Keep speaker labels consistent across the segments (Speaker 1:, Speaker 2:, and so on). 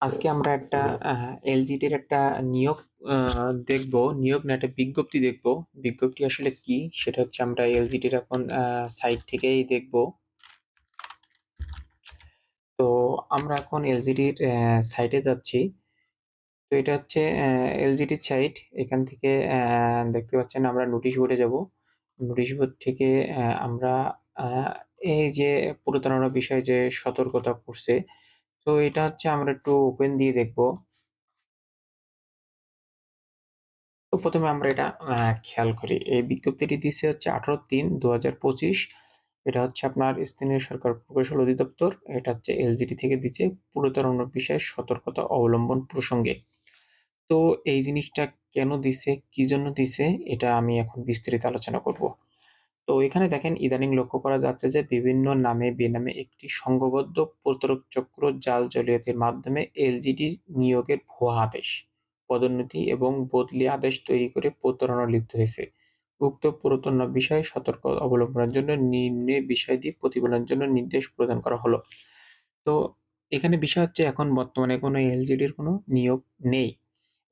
Speaker 1: আজকে আমরা একটা এলজিডির একটা নিয়োগ দেখবো। নিয়োগ না, একটা বিজ্ঞপ্তি দেখবো। বিজ্ঞপ্তি আসলে কি সেটা হচ্ছে আমরা এলজিডির এখন সাইট থেকেই দেখবো। তো আমরা এখন এলজিডির সাইটে যাচ্ছি। তো এটা হচ্ছে এলজিডির সাইট। এখান থেকে দেখতে পাচ্ছেন আমরা নোটিশ বোর্ডে যাব। নোটিশ বোর্ড থেকে আমরা আহ, এই যে প্রতারণার বিষয়ে যে সতর্কতা করছে, তো এটা হচ্ছে আমরা একটু ওপেন দিয়ে দেখবো। তো প্রথমে আমরা এটা খেয়াল করি। এই বিজ্ঞপ্তিটি দিচ্ছে হচ্ছে 18/3/2025। এটা হচ্ছে আপনার স্থানীয় সরকার প্রকৌশল অধিদপ্তর। এটা হচ্ছে এলজিডি থেকে দিচ্ছে প্রতারণার বিষয়ে সতর্কতা অবলম্বন প্রসঙ্গে। তো এই জিনিসটা কেন দিছে, কি জন্য দিছে, এটা আমি এখন বিস্তারিত আলোচনা করব। তো এখানে দেখেন, ইদানিং লক্ষ্য করা যাচ্ছে যে বিভিন্ন নামে বেনামে একটি সংঘবদ্ধ প্রতারক চক্র জাল জালিয়াতির মাধ্যমে এলজিডি নিয়োগের ভুয়া আদেশ, পদোন্নতি এবং বদলি আদেশ তৈরি করে প্রতারণা লিপ্ত হয়েছে। উক্ত প্রতারণা বিষয়ে সতর্ক অবলম্বনের জন্য নিম্নে বিষয়াদি প্রতিপালনের জন্য নির্দেশ প্রদান করা হলো। তো এখানে বিষয় হচ্ছে, এখন বর্তমানে কোনো এলজিডির কোনো নিয়োগ নেই।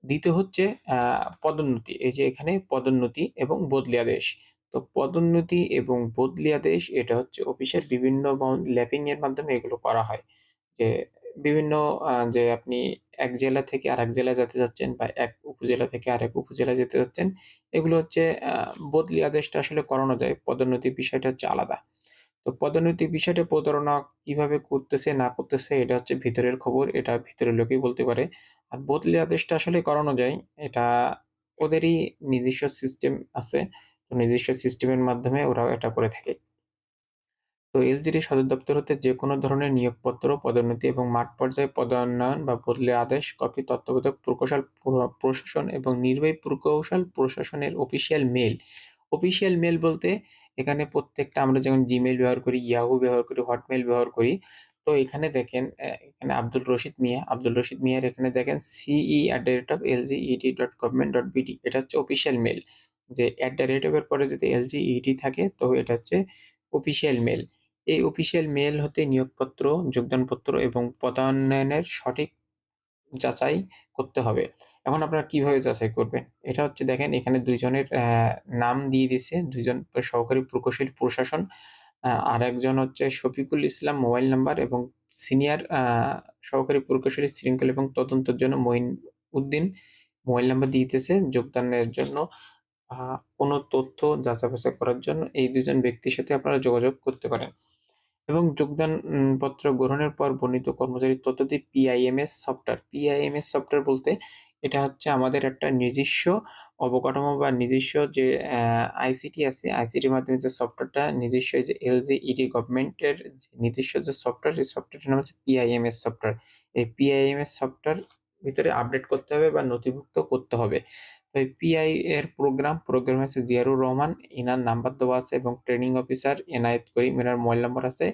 Speaker 1: দ্বিতীয় হচ্ছে পদোন্নতি। এই যে এখানে পদোন্নতি এবং বদলি আদেশ। তো পদোন্নতি এবং বদলি আদেশ এটা হচ্ছে অফিসের বিভিন্ন ল্যাপিং এর মাধ্যমে এগুলো করা হয়। যে বিভিন্ন যে আপনি এক জেলা থেকে আরেক জেলায় যেতে চাচ্ছেন বা এক উপজেলা থেকে আরেক উপজেলায় যেতে চাচ্ছেন, এগুলো হচ্ছে বদলি আদেশটা আসলে করানো যায়। পদোন্নতির বিষয়টা হচ্ছে আলাদা। তো পদোন্নতির বিষয়টা প্রতারণা কিভাবে করতেছে না করতেছে এটা হচ্ছে ভিতরের খবর, এটা ভিতরের লোকেই বলতে পারে। আর বদলি আদেশটা আসলে করানো যায়, এটা ওদেরই নিজস্ব সিস্টেম আছে। তো নিজস্ব সিস্টেমের মাধ্যমে ওরা এটা করে থাকে। তো এলজিডি সদর দপ্তর হতে যে কোনো ধরনের নিয়োগপত্র, পদোন্নতি এবং মাঠ পর্যায়ে পদোন্নয়ন বা বদলির আদেশ কপি তত্ত্বাবধায়ক প্রকৌশল প্রশাসন এবং নির্বাহী প্রকৌশল প্রশাসনের অফিসিয়াল মেল। অফিসিয়াল মেল বলতে এখানে প্রত্যেকটা, আমরা যেমন জিমেইল ব্যবহার করি, ইয়াহু ব্যবহার করি, হটমেইল ব্যবহার করি। তো এখানে দেখেন, এখানে আব্দুল রশিদ মিয়ার এখানে দেখেন ce@lged.government.bd, এটা হচ্ছে অফিসিয়াল মেল। যে এর পরে যদি এলজিইডি থাকে তো এটা হচ্ছে অফিসিয়াল মেল। এই অফিসিয়াল মেল হতে নিয়োগপত্র, যোগদানপত্র এবং পদায়নের সঠিক যাচাই করতে হবে। এখন আপনারা কিভাবে যাচাই করবেন? এটা হচ্ছে দেখেন, এখানে ২ জনের নাম দিয়ে দিছে। ২ জন সহকারী প্রকৌশলী প্রশাসন, আরেকজন হচ্ছে শফিকুল ইসলাম মোবাইল নাম্বার, এবং সিনিয়র সহকারী প্রকৌশলী শৃঙ্খলা এবং তদন্তের জন্য মঈন উদ্দিন মোবাইল নাম্বার দিয়ে দিতেছে। যোগদানের জন্য কোনো তথ্য যাচাই-বাছাই করার জন্য এই ২ জন ব্যক্তির সাথে আপনারা যোগাযোগ করতে পারেন। এবং যোগদান পত্র গ্রহণের পর বর্ণিত কর্মচারীর তথ্য দিয়ে পিআইএমএস সফটওয়্যার। পিআইএমএস সফটওয়্যার বলতে এটা হচ্ছে আমাদের একটা নিজস্ব অবকাঠামো বা নিজস্ব যে আইসিটি আছে, আইসিটির মাধ্যমে যে সফটওয়্যারটা নিজস্ব, এই যে এলজিইডি গভর্নমেন্টের যে নিজস্ব যে সফটওয়্যার, এই সফটওয়্যারটার নাম হচ্ছে পিআইএমএস সফটওয়্যার। এই পিআইএমএস সফটওয়্যার ভিতরে আপডেট করতে হবে বা নথিভুক্ত করতে হবে। তো এই পিআই এর প্রোগ্রাম হচ্ছে জিয়ারুর রহমান, ইনার নাম্বার দেওয়া আছে, এবং ট্রেনিং অফিসার এনায়েত করিম, এনার মোবাইল নাম্বার আছে।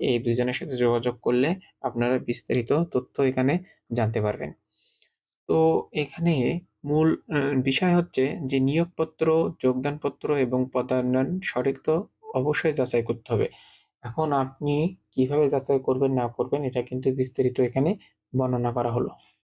Speaker 1: এই ২ জনের সাথে যোগাযোগ করলে আপনারা বিস্তারিত তথ্য এখানে জানতে পারবেন। তো এখানে মূল বিষয় হচ্ছে যে নিয়োগপত্র, যোগদানপত্র এবং পদায়ন সঠিক তো অবশ্যই যাচাই করতে হবে। এখন আপনি কিভাবে যাচাই করবেন না করবেন এটা কিন্তু বিস্তারিত এখানে বর্ণনা করা হলো।